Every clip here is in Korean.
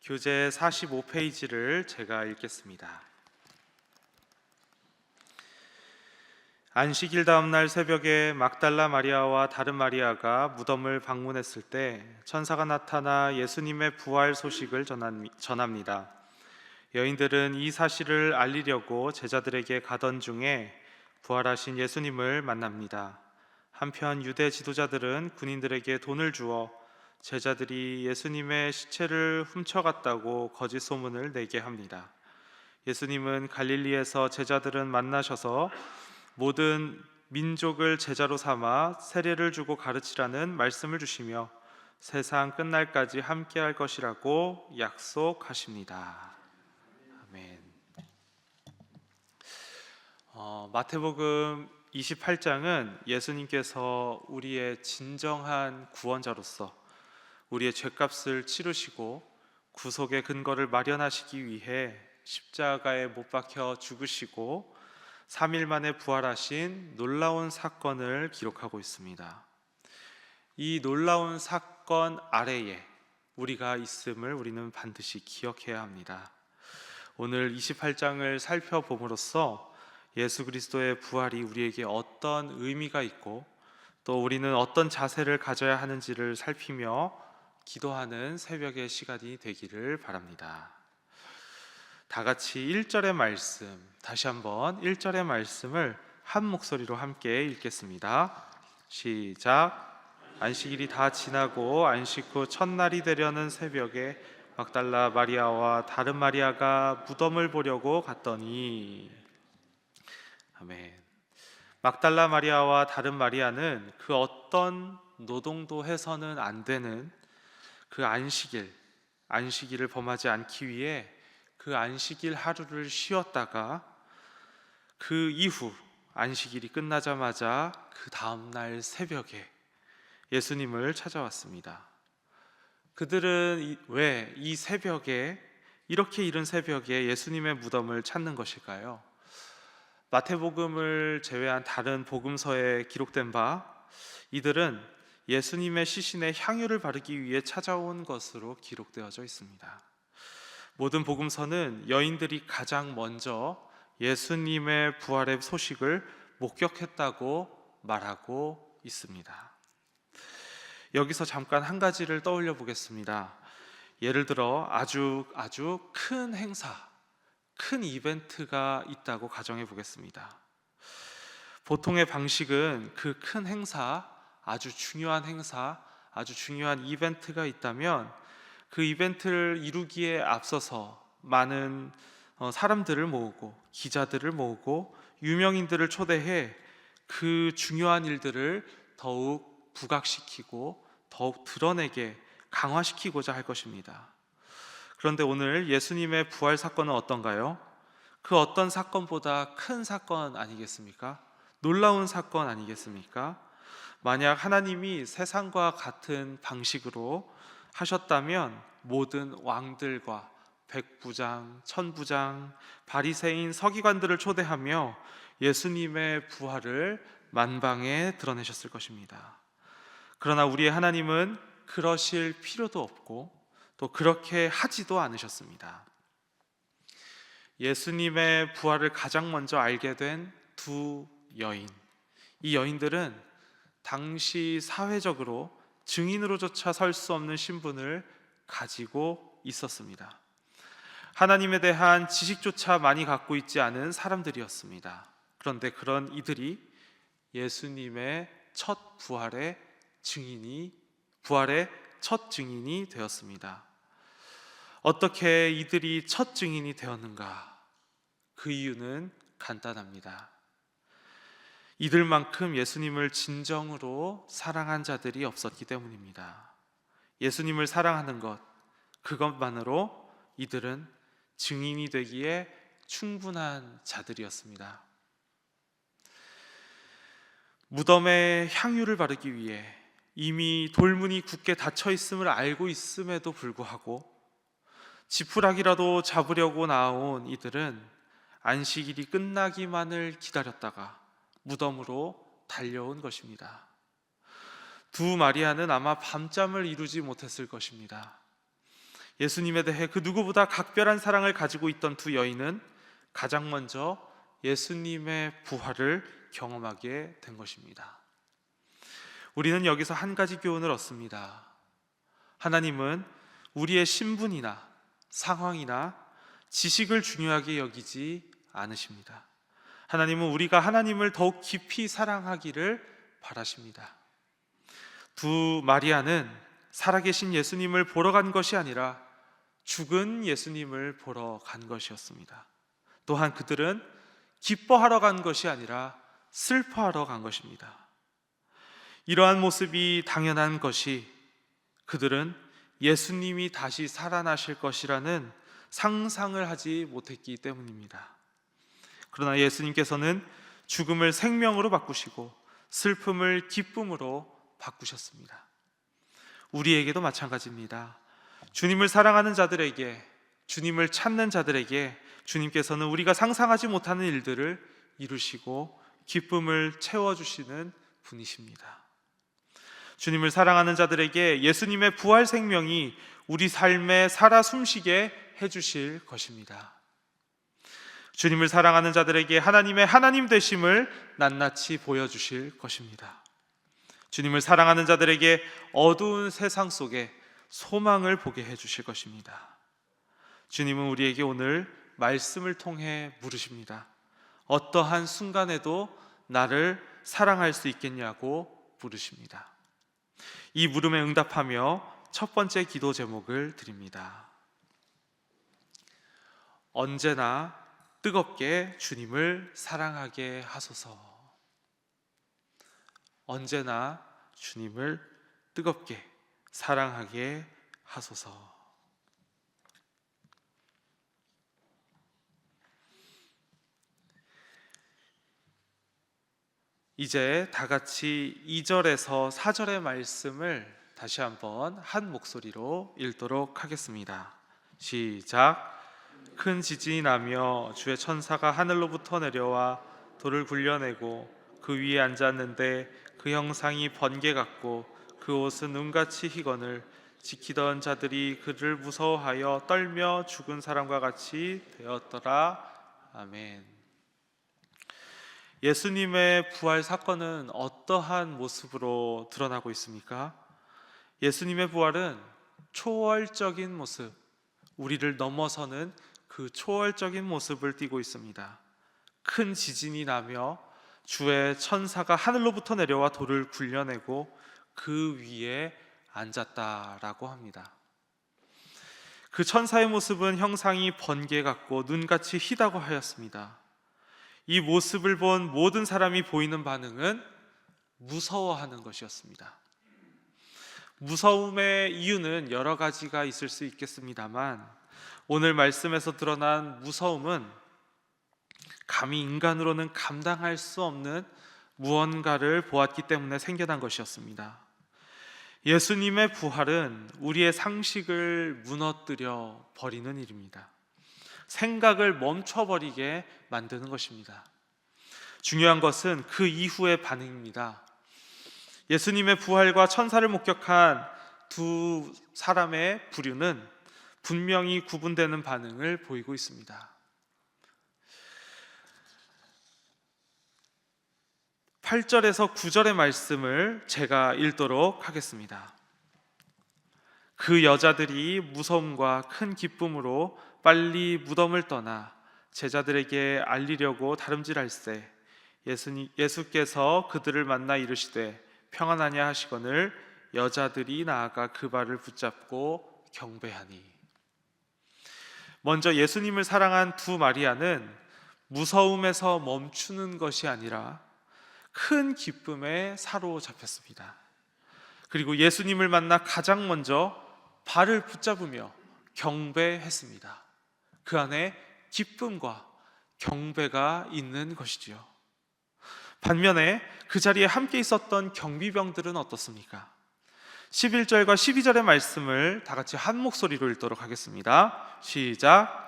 교재 45페이지를 제가 읽겠습니다. 안식일 다음 날 새벽에 막달라 마리아와 다른 마리아가 무덤을 방문했을 때 천사가 나타나 예수님의 부활 소식을 전합니다. 여인들은 이 사실을 알리려고 제자들에게 가던 중에 부활하신 예수님을 만납니다. 한편 유대 지도자들은 군인들에게 돈을 주어 제자들이 예수님의 시체를 훔쳐갔다고 거짓 소문을 내게 합니다. 예수님은 갈릴리에서 제자들은 만나셔서 모든 민족을 제자로 삼아 세례를 주고 가르치라는 말씀을 주시며 세상 끝날까지 함께할 것이라고 약속하십니다. 아멘. 마태복음 28장은 예수님께서 우리의 진정한 구원자로서 우리의 죄값을 치르시고 구속의 근거를 마련하시기 위해 십자가에 못 박혀 죽으시고 3일 만에 부활하신 놀라운 사건을 기록하고 있습니다. 이 놀라운 사건 아래에 우리가 있음을 우리는 반드시 기억해야 합니다. 오늘 28장을 살펴봄으로써 예수 그리스도의 부활이 우리에게 어떤 의미가 있고 또 우리는 어떤 자세를 가져야 하는지를 살피며 기도하는 새벽의 시간이 되기를 바랍니다. 다 같이 1절의 말씀, 다시 한번 1절의 말씀을 한 목소리로 함께 읽겠습니다. 시작. 안식일이 다 지나고 안식 후 첫날이 되려는 새벽에 막달라 마리아와 다른 마리아가 무덤을 보려고 갔더니 아멘. 막달라 마리아와 다른 마리아는 그 어떤 노동도 해서는 안 되는 그 안식일을 범하지 않기 위해 그 안식일 하루를 쉬었다가 그 이후 안식일이 끝나자마자 그 다음날 새벽에 예수님을 찾아왔습니다. 그들은 왜 이 새벽에, 이렇게 이른 새벽에 예수님의 무덤을 찾는 것일까요? 마태복음을 제외한 다른 복음서에 기록된 바 이들은 예수님의 시신에 향유를 바르기 위해 찾아온 것으로 기록되어져 있습니다. 모든 복음서는 여인들이 가장 먼저 예수님의 부활의 소식을 목격했다고 말하고 있습니다. 여기서 잠깐 한 가지를 떠올려 보겠습니다. 예를 들어 아주 큰 행사, 큰 이벤트가 있다고 가정해 보겠습니다. 보통의 방식은 그 큰 행사, 아주 중요한 행사, 아주 중요한 이벤트가 있다면 그 이벤트를 이루기에 앞서서 많은 사람들을 모으고 기자들을 모으고 유명인들을 초대해 그 중요한 일들을 더욱 부각시키고 더욱 드러내게 강화시키고자 할 것입니다. 그런데 오늘 예수님의 부활 사건은 어떤가요? 그 어떤 사건보다 큰 사건 아니겠습니까? 놀라운 사건 아니겠습니까? 만약 하나님이 세상과 같은 방식으로 하셨다면 모든 왕들과 백부장, 천부장, 바리새인, 서기관들을 초대하며 예수님의 부활을 만방에 드러내셨을 것입니다. 그러나 우리의 하나님은 그러실 필요도 없고 또 그렇게 하지도 않으셨습니다. 예수님의 부활을 가장 먼저 알게 된 두 여인, 이 여인들은 당시 사회적으로 증인으로조차 설 수 없는 신분을 가지고 있었습니다. 하나님에 대한 지식조차 많이 갖고 있지 않은 사람들이었습니다. 그런데 그런 이들이 예수님의 첫 부활의 첫 증인이 되었습니다. 어떻게 이들이 첫 증인이 되었는가? 그 이유는 간단합니다. 이들만큼 예수님을 진정으로 사랑한 자들이 없었기 때문입니다. 예수님을 사랑하는 것, 그것만으로 이들은 증인이 되기에 충분한 자들이었습니다. 무덤에 향유를 바르기 위해 이미 돌문이 굳게 닫혀 있음을 알고 있음에도 불구하고 지푸라기라도 잡으려고 나온 이들은 안식일이 끝나기만을 기다렸다가 무덤으로 달려온 것입니다. 두 마리아는 아마 밤잠을 이루지 못했을 것입니다. 예수님에 대해 그 누구보다 각별한 사랑을 가지고 있던 두 여인은 가장 먼저 예수님의 부활을 경험하게 된 것입니다. 우리는 여기서 한 가지 교훈을 얻습니다. 하나님은 우리의 신분이나 상황이나 지식을 중요하게 여기지 않으십니다. 하나님은 우리가 하나님을 더욱 깊이 사랑하기를 바라십니다. 두 마리아는 살아계신 예수님을 보러 간 것이 아니라 죽은 예수님을 보러 간 것이었습니다. 또한 그들은 기뻐하러 간 것이 아니라 슬퍼하러 간 것입니다. 이러한 모습이 당연한 것이 그들은 예수님이 다시 살아나실 것이라는 상상을 하지 못했기 때문입니다. 그러나 예수님께서는 죽음을 생명으로 바꾸시고 슬픔을 기쁨으로 바꾸셨습니다. 우리에게도 마찬가지입니다. 주님을 사랑하는 자들에게, 주님을 찾는 자들에게 주님께서는 우리가 상상하지 못하는 일들을 이루시고 기쁨을 채워주시는 분이십니다. 주님을 사랑하는 자들에게 예수님의 부활 생명이 우리 삶에 살아 숨쉬게 해주실 것입니다. 주님을 사랑하는 자들에게 하나님의 하나님 되심을 낱낱이 보여주실 것입니다. 주님을 사랑하는 자들에게 어두운 세상 속에 소망을 보게 해주실 것입니다. 주님은 우리에게 오늘 말씀을 통해 물으십니다. 어떠한 순간에도 나를 사랑할 수 있겠냐고 물으십니다. 이 물음에 응답하며 첫 번째 기도 제목을 드립니다. 언제나 뜨겁게 주님을 사랑하게 하소서. 언제나 주님을 뜨겁게 사랑하게 하소서. 이제 다 같이 2절에서 4절의 말씀을 다시 한번 한 목소리로 읽도록 하겠습니다. 시작. 큰 지진이 나며 주의 천사가 하늘로부터 내려와 돌을 굴려내고 그 위에 앉았는데 그 형상이 번개 같고 그 옷은 눈같이 희거늘 지키던 자들이 그를 무서워하여 떨며 죽은 사람과 같이 되었더라. 아멘. 예수님의 부활 사건은 어떠한 모습으로 드러나고 있습니까? 예수님의 부활은 초월적인 모습, 우리를 넘어서는 그 초월적인 모습을 띠고 있습니다. 큰 지진이 나며 주의 천사가 하늘로부터 내려와 돌을 굴려내고 그 위에 앉았다라고 합니다. 그 천사의 모습은 형상이 번개 같고 눈같이 희다고 하였습니다. 이 모습을 본 모든 사람이 보이는 반응은 무서워하는 것이었습니다. 무서움의 이유는 여러 가지가 있을 수 있겠습니다만 오늘 말씀에서 드러난 무서움은 감히 인간으로는 감당할 수 없는 무언가를 보았기 때문에 생겨난 것이었습니다. 예수님의 부활은 우리의 상식을 무너뜨려 버리는 일입니다. 생각을 멈춰버리게 만드는 것입니다. 중요한 것은 그 이후의 반응입니다. 예수님의 부활과 천사를 목격한 두 사람의 부류는 분명히 구분되는 반응을 보이고 있습니다. 8절에서 9절의 말씀을 제가 읽도록 하겠습니다. 그 여자들이 무서움과 큰 기쁨으로 빨리 무덤을 떠나 제자들에게 알리려고 다름질할세 예수께서 그들을 만나 이르시되 평안하냐 하시거늘 여자들이 나아가 그 발을 붙잡고 경배하니. 먼저 예수님을 사랑한 두 마리아는 무서움에서 멈추는 것이 아니라 큰 기쁨에 사로잡혔습니다. 그리고 예수님을 만나 가장 먼저 발을 붙잡으며 경배했습니다. 그 안에 기쁨과 경배가 있는 것이지요. 반면에 그 자리에 함께 있었던 경비병들은 어떻습니까? 11절과 12절의 말씀을 다 같이 한 목소리로 읽도록 하겠습니다. 시작.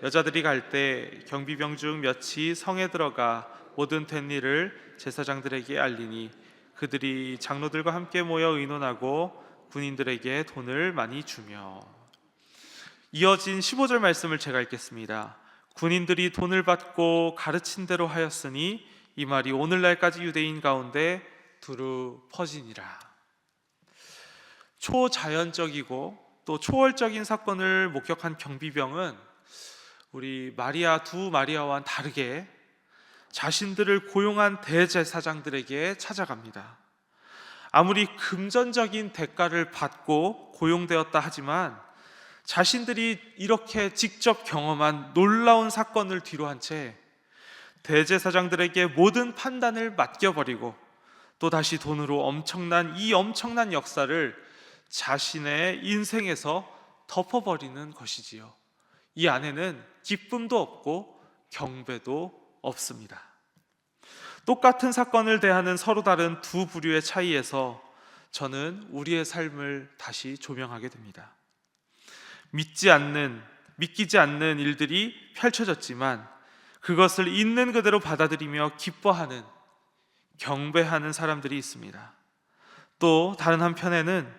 여자들이 갈 때 경비병 중 몇이 성에 들어가 모든 된 일을 제사장들에게 알리니 그들이 장로들과 함께 모여 의논하고 군인들에게 돈을 많이 주며. 이어진 15절 말씀을 제가 읽겠습니다. 군인들이 돈을 받고 가르친 대로 하였으니 이 말이 오늘날까지 유대인 가운데 두루 퍼지니라. 초자연적이고 또 초월적인 사건을 목격한 경비병은 우리 두 마리아와는 다르게 자신들을 고용한 대제사장들에게 찾아갑니다. 아무리 금전적인 대가를 받고 고용되었다 하지만 자신들이 이렇게 직접 경험한 놀라운 사건을 뒤로한 채 대제사장들에게 모든 판단을 맡겨버리고 또다시 돈으로 엄청난 역사를 자신의 인생에서 덮어버리는 것이지요. 이 안에는 기쁨도 없고 경배도 없습니다. 똑같은 사건을 대하는 서로 다른 두 부류의 차이에서 저는 우리의 삶을 다시 조명하게 됩니다. 믿기지 않는 일들이 펼쳐졌지만 그것을 있는 그대로 받아들이며 기뻐하는, 경배하는 사람들이 있습니다. 또 다른 한편에는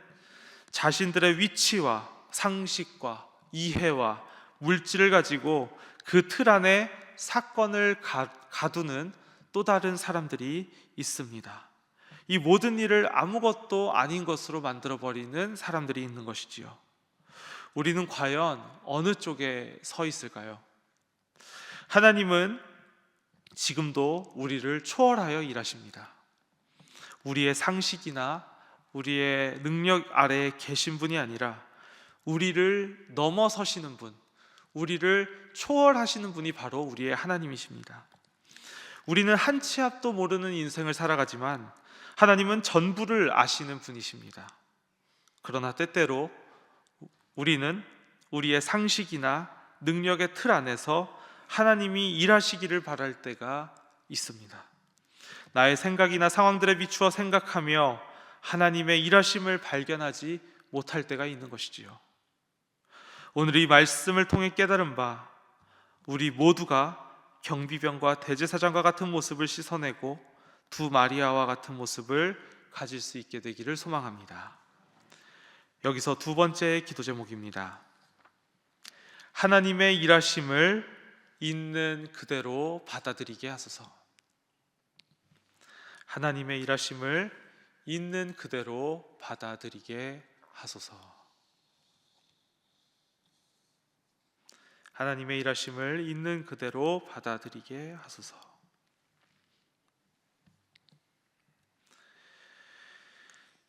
자신들의 위치와 상식과 이해와 물질을 가지고 그 틀 안에 사건을 가두는 또 다른 사람들이 있습니다. 이 모든 일을 아무것도 아닌 것으로 만들어버리는 사람들이 있는 것이지요. 우리는 과연 어느 쪽에 서 있을까요? 하나님은 지금도 우리를 초월하여 일하십니다. 우리의 상식이나 우리의 능력 아래에 계신 분이 아니라 우리를 넘어서시는 분, 우리를 초월하시는 분이 바로 우리의 하나님이십니다. 우리는 한 치 앞도 모르는 인생을 살아가지만 하나님은 전부를 아시는 분이십니다. 그러나 때때로 우리는 우리의 상식이나 능력의 틀 안에서 하나님이 일하시기를 바랄 때가 있습니다. 나의 생각이나 상황들에 비추어 생각하며 하나님의 일하심을 발견하지 못할 때가 있는 것이지요. 오늘 이 말씀을 통해 깨달은 바, 우리 모두가 경비병과 대제사장과 같은 모습을 씻어내고 두 마리아와 같은 모습을 가질 수 있게 되기를 소망합니다. 여기서 두 번째 기도 제목입니다. 하나님의 일하심을 있는 그대로 받아들이게 하소서. 하나님의 일하심을 있는 그대로 받아들이게 하소서. 하나님의 일하심을 있는 그대로 받아들이게 하소서.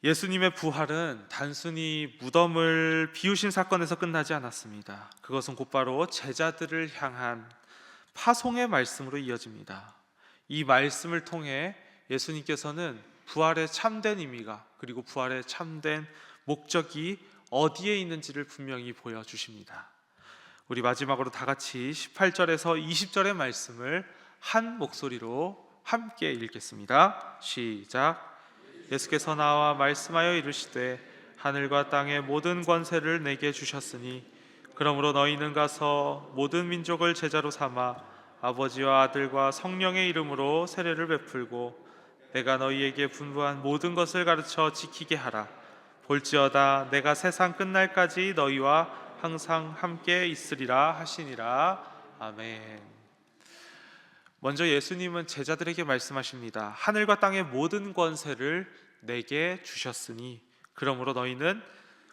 예수님의 부활은 단순히 무덤을 비우신 사건에서 끝나지 않았습니다. 그것은 곧바로 제자들을 향한 파송의 말씀으로 이어집니다. 이 말씀을 통해 예수님께서는 부활의 참된 의미가, 그리고 부활의 참된 목적이 어디에 있는지를 분명히 보여주십니다. 우리 마지막으로 다 같이 18절에서 20절의 말씀을 한 목소리로 함께 읽겠습니다. 시작. 예수께서 나와 말씀하여 이르시되 하늘과 땅의 모든 권세를 내게 주셨으니 그러므로 너희는 가서 모든 민족을 제자로 삼아 아버지와 아들과 성령의 이름으로 세례를 베풀고 내가 너희에게 분부한 모든 것을 가르쳐 지키게 하라. 볼지어다 내가 세상 끝날까지 너희와 항상 함께 있으리라 하시니라. 아멘. 먼저 예수님은 제자들에게 말씀하십니다. 하늘과 땅의 모든 권세를 내게 주셨으니 그러므로 너희는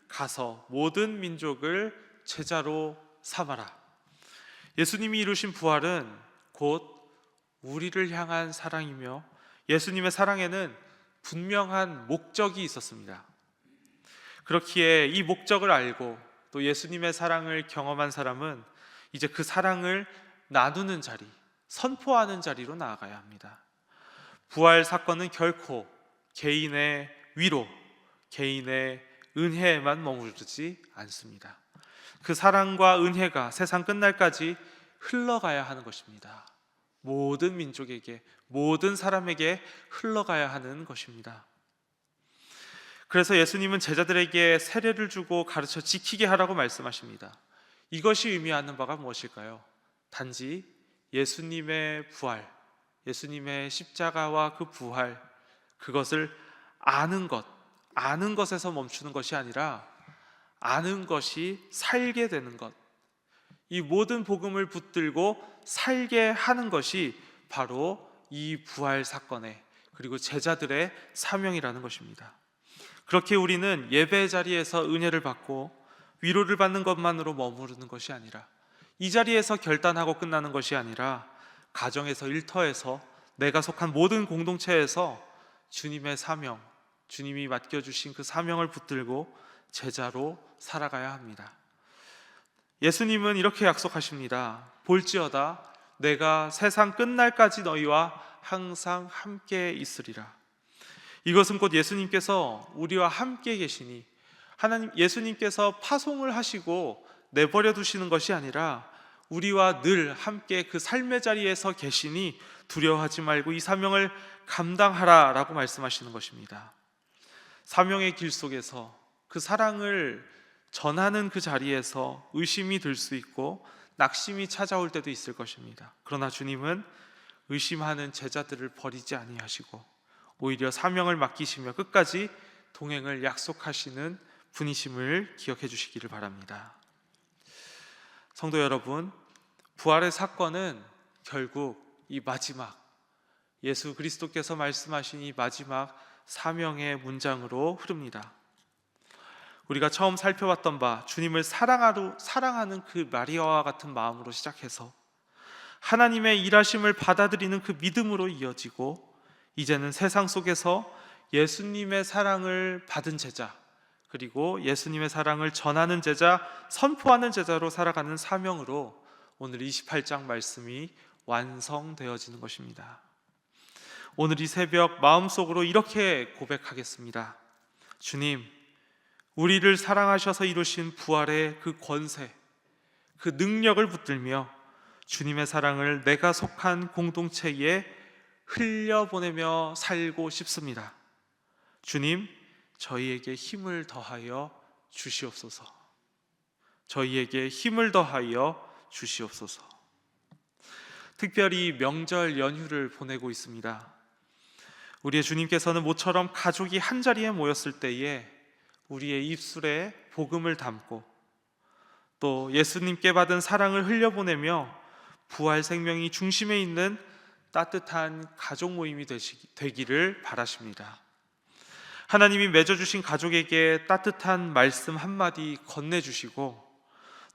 가서 모든 민족을 제자로 삼아라. 예수님이 이루신 부활은 곧 우리를 향한 사랑이며 예수님의 사랑에는 분명한 목적이 있었습니다. 그렇기에 이 목적을 알고 또 예수님의 사랑을 경험한 사람은 이제 그 사랑을 나누는 자리, 선포하는 자리로 나아가야 합니다. 부활 사건은 결코 개인의 위로, 개인의 은혜에만 머무르지 않습니다. 그 사랑과 은혜가 세상 끝날까지 흘러가야 하는 것입니다. 모든 민족에게, 모든 사람에게 흘러가야 하는 것입니다. 그래서 예수님은 제자들에게 세례를 주고 가르쳐 지키게 하라고 말씀하십니다. 이것이 의미하는 바가 무엇일까요? 단지 예수님의 부활, 예수님의 십자가와 그 부활, 그것을 아는 것에서 멈추는 것이 아니라 아는 것이 살게 되는 것, 이 모든 복음을 붙들고 살게 하는 것이 바로 이 부활 사건의, 그리고 제자들의 사명이라는 것입니다. 그렇게 우리는 예배의 자리에서 은혜를 받고 위로를 받는 것만으로 머무르는 것이 아니라, 이 자리에서 결단하고 끝나는 것이 아니라, 가정에서, 일터에서, 내가 속한 모든 공동체에서 주님의 사명, 주님이 맡겨주신 그 사명을 붙들고 제자로 살아가야 합니다. 예수님은 이렇게 약속하십니다. 볼지어다 내가 세상 끝날까지 너희와 항상 함께 있으리라. 이것은 곧 예수님께서 우리와 함께 계시니, 하나님 예수님께서 파송을 하시고 내버려 두시는 것이 아니라 우리와 늘 함께 그 삶의 자리에서 계시니 두려워하지 말고 이 사명을 감당하라 라고 말씀하시는 것입니다. 사명의 길 속에서 그 사랑을 전하는 그 자리에서 의심이 들 수 있고 낙심이 찾아올 때도 있을 것입니다. 그러나 주님은 의심하는 제자들을 버리지 아니하시고 오히려 사명을 맡기시며 끝까지 동행을 약속하시는 분이심을 기억해 주시기를 바랍니다. 성도 여러분, 부활의 사건은 결국 이 마지막, 예수 그리스도께서 말씀하신 이 마지막 사명의 문장으로 흐릅니다. 우리가 처음 살펴봤던 바, 주님을 사랑하는 그 마리아와 같은 마음으로 시작해서 하나님의 일하심을 받아들이는 그 믿음으로 이어지고, 이제는 세상 속에서 예수님의 사랑을 받은 제자, 그리고 예수님의 사랑을 전하는 제자, 선포하는 제자로 살아가는 사명으로 오늘 28장 말씀이 완성되어지는 것입니다. 오늘 이 새벽 마음속으로 이렇게 고백하겠습니다. 주님, 우리를 사랑하셔서 이루신 부활의 그 권세, 그 능력을 붙들며 주님의 사랑을 내가 속한 공동체에 흘려보내며 살고 싶습니다. 주님, 저희에게 힘을 더하여 주시옵소서. 저희에게 힘을 더하여 주시옵소서. 특별히 명절 연휴를 보내고 있습니다. 우리의 주님께서는 모처럼 가족이 한자리에 모였을 때에 우리의 입술에 복음을 담고 또 예수님께 받은 사랑을 흘려보내며 부활 생명이 중심에 있는 따뜻한 가족 모임이 되기를 바라십니다. 하나님이 맺어주신 가족에게 따뜻한 말씀 한마디 건네주시고,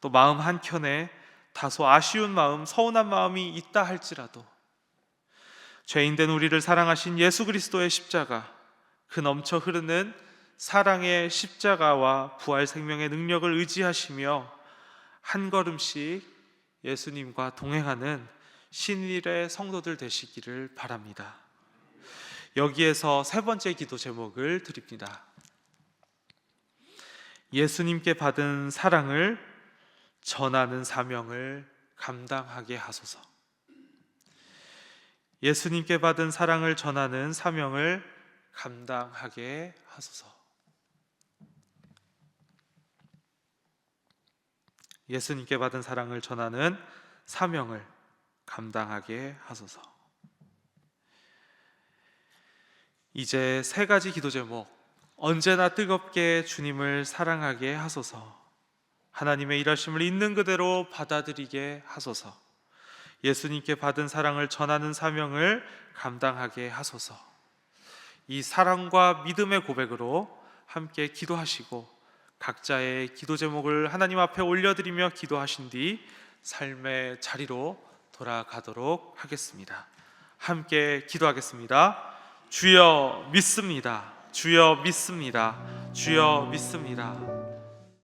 또 마음 한켠에 다소 아쉬운 마음, 서운한 마음이 있다 할지라도 죄인된 우리를 사랑하신 예수 그리스도의 십자가, 그 넘쳐 흐르는 사랑의 십자가와 부활 생명의 능력을 의지하시며 한 걸음씩 예수님과 동행하는 신일의 성도들 되시기를 바랍니다. 여기에서 세 번째 기도 제목을 드립니다. 예수님께 받은 사랑을 전하는 사명을 감당하게 하소서. 예수님께 받은 사랑을 전하는 사명을 감당하게 하소서. 예수님께 받은 사랑을 전하는 사명을 감당하게 하소서. 이제 세 가지 기도 제목, 언제나 뜨겁게 주님을 사랑하게 하소서, 하나님의 일하심을 있는 그대로 받아들이게 하소서, 예수님께 받은 사랑을 전하는 사명을 감당하게 하소서. 이 사랑과 믿음의 고백으로 함께 기도하시고 각자의 기도 제목을 하나님 앞에 올려드리며 기도하신 뒤 삶의 자리로 돌아가도록 하겠습니다. 함께 기도하겠습니다. 주여 믿습니다. 주여 믿습니다. 주여 믿습니다.